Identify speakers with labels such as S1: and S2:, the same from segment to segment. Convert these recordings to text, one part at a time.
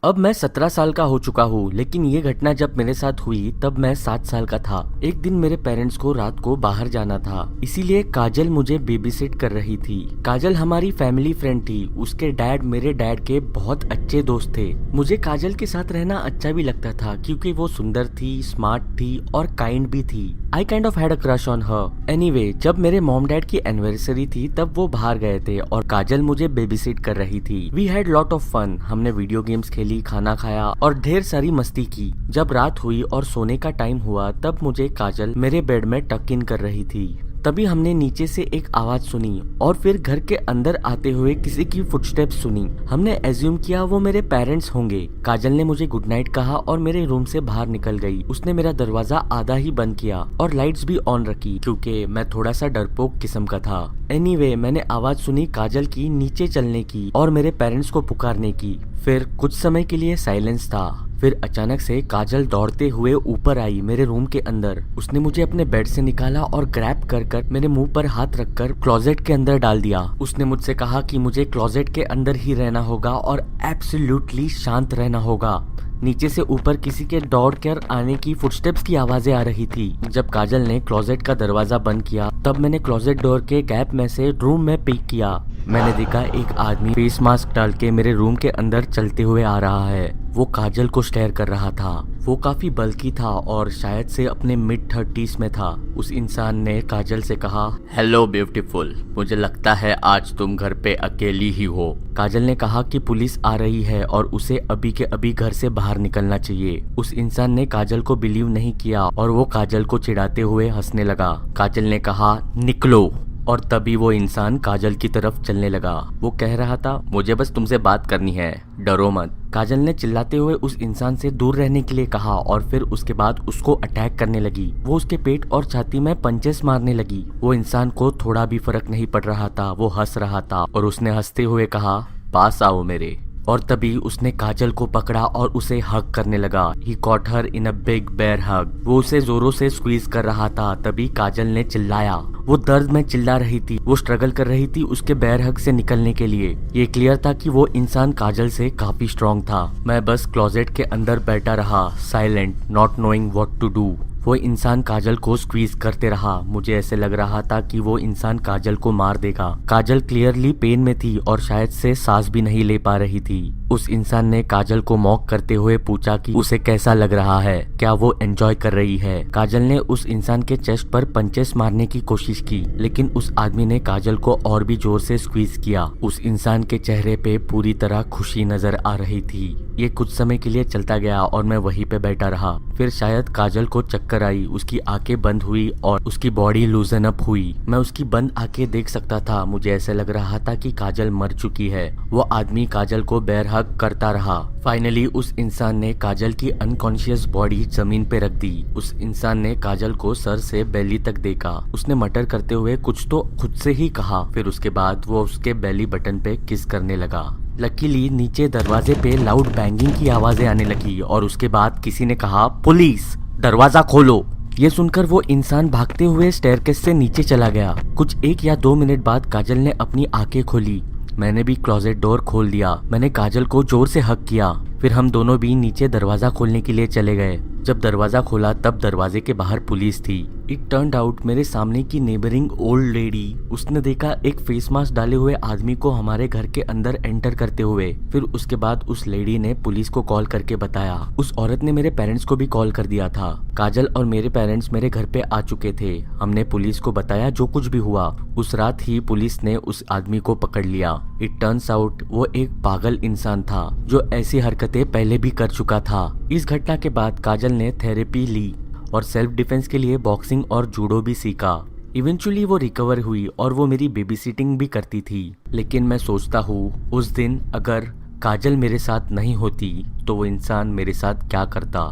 S1: अब मैं 17 साल का हो चुका हूँ, लेकिन ये घटना जब मेरे साथ हुई तब मैं 7 साल का था। एक दिन मेरे पेरेंट्स को रात को बाहर जाना था, इसीलिए काजल मुझे बेबीसिट कर रही थी। काजल हमारी फैमिली फ्रेंड थी। उसके डैड मेरे डैड के बहुत अच्छे दोस्त थे। मुझे काजल के साथ रहना अच्छा भी लगता था क्योंकि वो सुंदर थी, स्मार्ट थी और काइंड भी थी। I kind of had a crush on her. Anyway, जब मेरे मॉम डैड की एनिवर्सरी थी तब वो बाहर गए थे और काजल मुझे बेबीसिट कर रही थी। We had lot of fun. हमने वीडियो गेम्स खेली, खाना खाया और ढेर सारी मस्ती की। जब रात हुई और सोने का टाइम हुआ तब मुझे काजल मेरे बेड में टक इन कर रही थी। तभी हमने नीचे से एक आवाज सुनी और फिर घर के अंदर आते हुए किसी की फुटस्टेप्स सुनी। हमने एज्यूम किया वो मेरे पेरेंट्स होंगे। काजल ने मुझे गुड नाइट कहा और मेरे रूम से बाहर निकल गई। उसने मेरा दरवाजा आधा ही बंद किया और लाइट्स भी ऑन रखी क्योंकि मैं थोड़ा सा डरपोक किस्म का था। एनीवे, मैंने आवाज सुनी काजल की नीचे चलने की और मेरे पेरेंट्स को पुकारने की। फिर कुछ समय के लिए साइलेंस था। फिर अचानक से काजल दौड़ते हुए ऊपर आई मेरे रूम के अंदर। उसने मुझे अपने बेड से निकाला और ग्रैब कर कर मेरे मुंह पर हाथ रखकर क्लोजेट के अंदर डाल दिया। उसने मुझसे कहा कि मुझे क्लोजेट के अंदर ही रहना होगा और एब्सोल्युटली शांत रहना होगा। नीचे से ऊपर किसी के दौड़ कर आने की फुटस्टेप्स की आवाजें आ रही थी। जब काजल ने क्लोजेट का दरवाजा बंद किया तब मैंने क्लोजेट डोर के गैप में से रूम में पीक किया। मैंने देखा एक आदमी फेस मास्क डाल के मेरे रूम के अंदर चलते हुए आ रहा है। वो काजल को स्टेयर कर रहा था। वो काफी बल्की था और शायद से अपने मिड-30s में था। उस इंसान ने काजल से कहा, हेलो ब्यूटीफुल, मुझे लगता है आज तुम घर पे अकेली ही हो। काजल ने कहा कि पुलिस आ रही है और उसे अभी के अभी घर से बाहर निकलना चाहिए। उस इंसान ने काजल को बिलीव नहीं किया और वो काजल को चिढ़ाते हुए हंसने लगा। काजल ने कहा, निकलो। और तभी वो इंसान काजल की तरफ चलने लगा। वो कह रहा था, मुझे बस तुमसे बात करनी है, डरो मत। काजल ने चिल्लाते हुए उस इंसान से दूर रहने के लिए कहा और फिर उसके बाद उसको अटैक करने लगी। वो उसके पेट और छाती में पंचेस मारने लगी। वो इंसान को थोड़ा भी फर्क नहीं पड़ रहा था। वो हंस रहा था और उसने हंसते हुए कहा, पास आओ मेरे। और तभी उसने काजल को पकड़ा और उसे हग करने लगा। He caught her in a big bear hug। वो उसे जोरों से स्क्वीज कर रहा था। तभी काजल ने चिल्लाया। वो दर्द में चिल्ला रही थी। वो स्ट्रगल कर रही थी उसके बेयर हग से निकलने के लिए। ये क्लियर था कि वो इंसान काजल से काफी स्ट्रॉन्ग था। मैं बस क्लोजेट के अंदर बैठा रहा, silent, not knowing what to do. वो इंसान काजल को स्क्वीज करते रहा। मुझे ऐसे लग रहा था कि वो इंसान काजल को मार देगा। काजल क्लियरली पेन में थी और शायद से सांस भी नहीं ले पा रही थी। उस इंसान ने काजल को मॉक करते हुए पूछा कि उसे कैसा लग रहा है, क्या वो एंजॉय कर रही है। काजल ने उस इंसान के चेस्ट पर पंचेस मारने की कोशिश की, लेकिन उस आदमी ने काजल को और भी जोर से स्क्वीज किया। उस इंसान के चेहरे पे पूरी तरह खुशी नजर आ रही थी। ये कुछ समय के लिए चलता गया और मैं वहीं पे बैठा रहा। फिर शायद काजल को चक्कर आई, उसकी आंखें बंद हुई और उसकी बॉडी लूजन अप हुई। मैं उसकी बंद आंखें देख सकता था। मुझे ऐसे लग रहा था कि काजल मर चुकी है। वो आदमी काजल को बेर हग करता रहा। फाइनली उस इंसान ने काजल की अनकॉन्शियस बॉडी जमीन पे रख दी। उस इंसान ने काजल को सर से बेली तक देखा। उसने मटर करते हुए कुछ तो खुद से ही कहा। फिर उसके बाद वो उसके बेली बटन पे किस करने लगा। लकीली नीचे दरवाजे पे लाउड बैंगिंग की आवाजें आने लगी और उसके बाद किसी ने कहा, पुलिस, दरवाजा खोलो। ये सुनकर वो इंसान भागते हुए स्टेयरकेस से नीचे चला गया। कुछ 1 या 2 मिनट बाद काजल ने अपनी आंखें खोली। मैंने भी क्लोजेट डोर खोल दिया। मैंने काजल को जोर से हग किया। फिर हम दोनों भी नीचे दरवाजा खोलने के लिए चले गए। जब दरवाजा खोला तब दरवाजे के बाहर पुलिस थी। इट टर्न्ड आउट मेरे सामने की नेबरिंग ओल्ड लेडी। उसने देखा एक फेस मास्क डाले हुए आदमी को हमारे घर के अंदर एंटर करते हुए। फिर उसके बाद उस लेडी ने पुलिस को कॉल करके बताया। उस औरत ने मेरे पेरेंट्स को भी कॉल कर दिया था। काजल और मेरे पेरेंट्स मेरे घर पे आ चुके थे। हमने पुलिस को बताया जो कुछ भी हुआ। उस रात ही पुलिस ने उस आदमी को पकड़ लिया। इट टर्न्स आउट वो एक पागल इंसान था जो ऐसी हरकतें पहले भी कर चुका था। इस घटना के बाद काजल ने थेरेपी ली और सेल्फ डिफेंस के लिए बॉक्सिंग और जूडो भी सीखा। इवेंचुअली वो रिकवर हुई और वो मेरी बेबी सिटिंग भी करती थी। लेकिन मैं सोचता हूँ उस दिन अगर काजल मेरे साथ नहीं होती तो वो इंसान मेरे साथ क्या करता।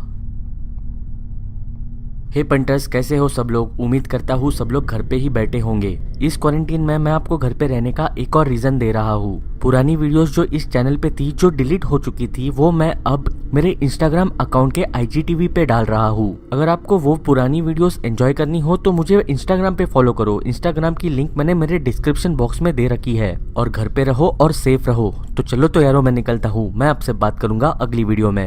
S1: हे पंटर्स, कैसे हो सब लोग। उम्मीद करता हूँ सब लोग घर पे ही बैठे होंगे। इस क्वारंटीन में मैं आपको घर पे रहने का एक और रीजन दे रहा हूँ। पुरानी वीडियोस जो इस चैनल पे थी, जो डिलीट हो चुकी थी, वो मैं अब मेरे इंस्टाग्राम अकाउंट के IGTV पे डाल रहा हूँ। अगर आपको वो पुरानी वीडियोस एंजॉय करनी हो तो मुझे इंस्टाग्राम पे फॉलो करो। इंस्टाग्राम की लिंक मैंने मेरे डिस्क्रिप्शन बॉक्स में दे रखी है। और घर पे रहो और सेफ रहो। तो चलो तो यारो, मैं निकलता हूँ। मैं आपसे बात करूंगा अगली वीडियो में।